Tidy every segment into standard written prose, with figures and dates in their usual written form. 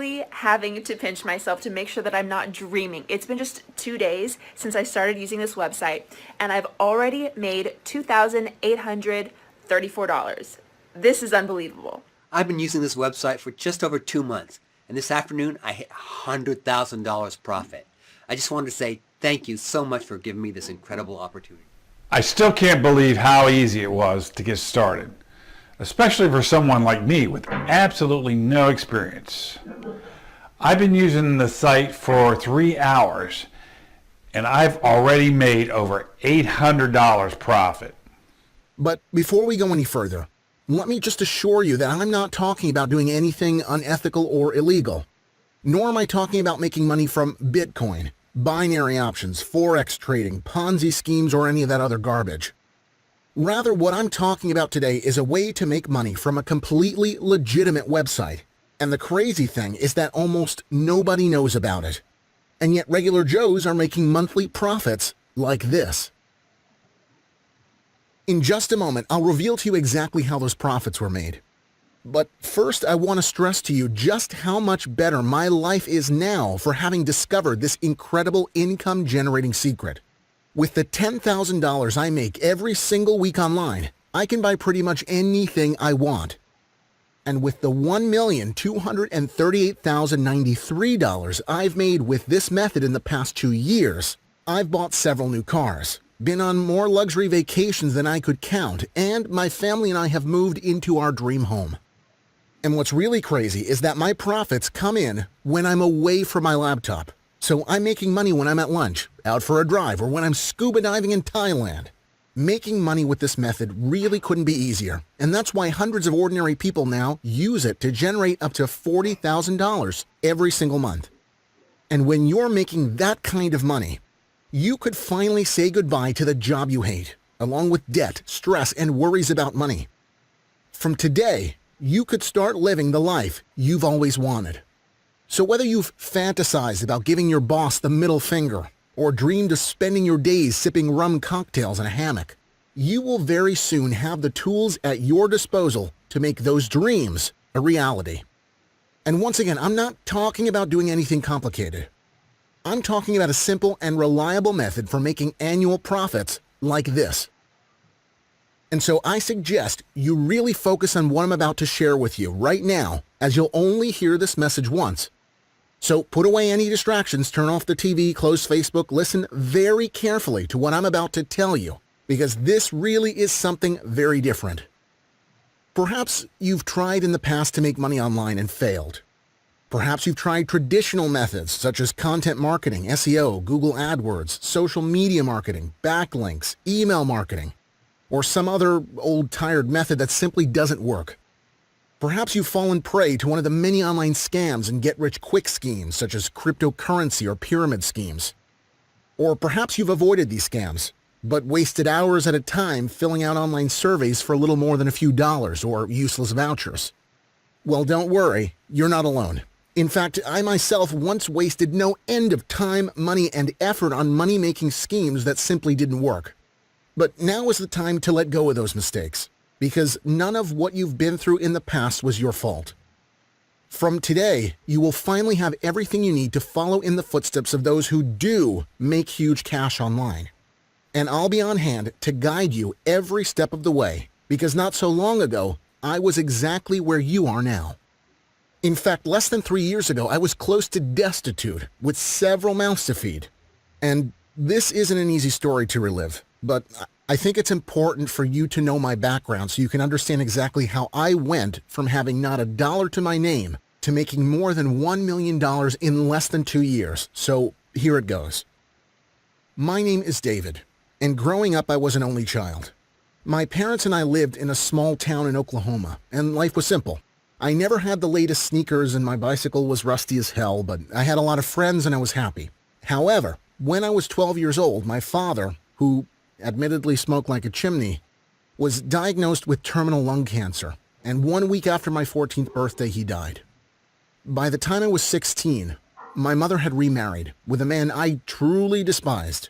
literally having to pinch myself to make sure that I'm not dreaming. It's been just 2 days since I started using this website, and I've already made $2,834. This is unbelievable. I've been using this website for just over 2 months, and this afternoon I hit $100,000 profit. I just wanted to say thank you so much for giving me this incredible opportunity. I still can't believe how easy it was to get started, especially for someone like me with absolutely no experience. I've been using the site for 3 hours, and I've already made over $800 profit. But before we go any further, let me just assure you that I'm not talking about doing anything unethical or illegal, nor am I talking about making money from Bitcoin, binary options, Forex trading, Ponzi schemes, or any of that other garbage. Rather, what I'm talking about today is a way to make money from a completely legitimate website. And the crazy thing is that almost nobody knows about it. And yet regular Joes are making monthly profits like this. In just a moment, I'll reveal to you exactly how those profits were made. But first, I want to stress to you just how much better my life is now for having discovered this incredible income-generating secret. With the $10,000 I make every single week online, I can buy pretty much anything I want. And with the $1,238,093 I've made with this method in the past 2 years, I've bought several new cars, been on more luxury vacations than I could count, and my family and I have moved into our dream home. And what's really crazy is that my profits come in when I'm away from my laptop. So I'm making money when I'm at lunch, out for a drive, or when I'm scuba diving in Thailand. Making money with this method really couldn't be easier, and that's why hundreds of ordinary people now use it to generate up to $40,000 every single month. And when you're making that kind of money, you could finally say goodbye to the job you hate, along with debt, stress, and worries about money. From today, you could start living the life you've always wanted. So whether you've fantasized about giving your boss the middle finger or dreamed of spending your days sipping rum cocktails in a hammock, you will very soon have the tools at your disposal to make those dreams a reality. And once again, I'm not talking about doing anything complicated. I'm talking about a simple and reliable method for making annual profits like this. And so I suggest you really focus on what I'm about to share with you right now, as you'll only hear this message once. So put away any distractions, turn off the TV, close Facebook, listen very carefully to what I'm about to tell you, because this really is something very different. Perhaps you've tried in the past to make money online and failed. Perhaps you've tried traditional methods such as content marketing, SEO, Google AdWords, social media marketing, backlinks, email marketing, or some other old tired method that simply doesn't work. Perhaps you've fallen prey to one of the many online scams and get-rich-quick schemes such as cryptocurrency or pyramid schemes. Or perhaps you've avoided these scams, but wasted hours at a time filling out online surveys for a little more than a few dollars or useless vouchers. Well, don't worry, you're not alone. In fact, I myself once wasted no end of time, money, and effort on money-making schemes that simply didn't work. But now is the time to let go of those mistakes, because none of what you've been through in the past was your fault. From today, you will finally have everything you need to follow in the footsteps of those who do make huge cash online. And I'll be on hand to guide you every step of the way, because not so long ago, I was exactly where you are now. In fact, less than 3 years ago, I was close to destitute, with several mouths to feed. And this isn't an easy story to relive, but I think it's important for you to know my background so you can understand exactly how I went from having not a dollar to my name to making more than $1 million in less than 2 years. So here it goes. My name is David, and growing up I was an only child. My parents and I lived in a small town in Oklahoma, and life was simple. I never had the latest sneakers and my bicycle was rusty as hell, but I had a lot of friends and I was happy. However, when I was 12 years old, my father, who admittedly smoked like a chimney, was diagnosed with terminal lung cancer, and 1 week after my 14th birthday, he died. By the time I was 16, my mother had remarried with a man I truly despised.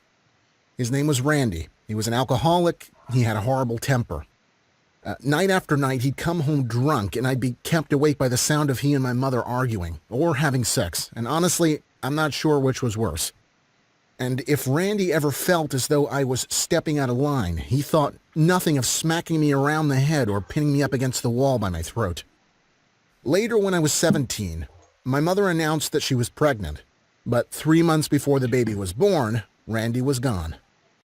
His name was Randy. He was an alcoholic. He had a horrible temper. Night after night, he'd come home drunk, and I'd be kept awake by the sound of he and my mother arguing, or having sex, and honestly, I'm not sure which was worse. And if Randy ever felt as though I was stepping out of line, he thought nothing of smacking me around the head or pinning me up against the wall by my throat. Later, when I was 17, my mother announced that she was pregnant, but 3 months before the baby was born, Randy was gone.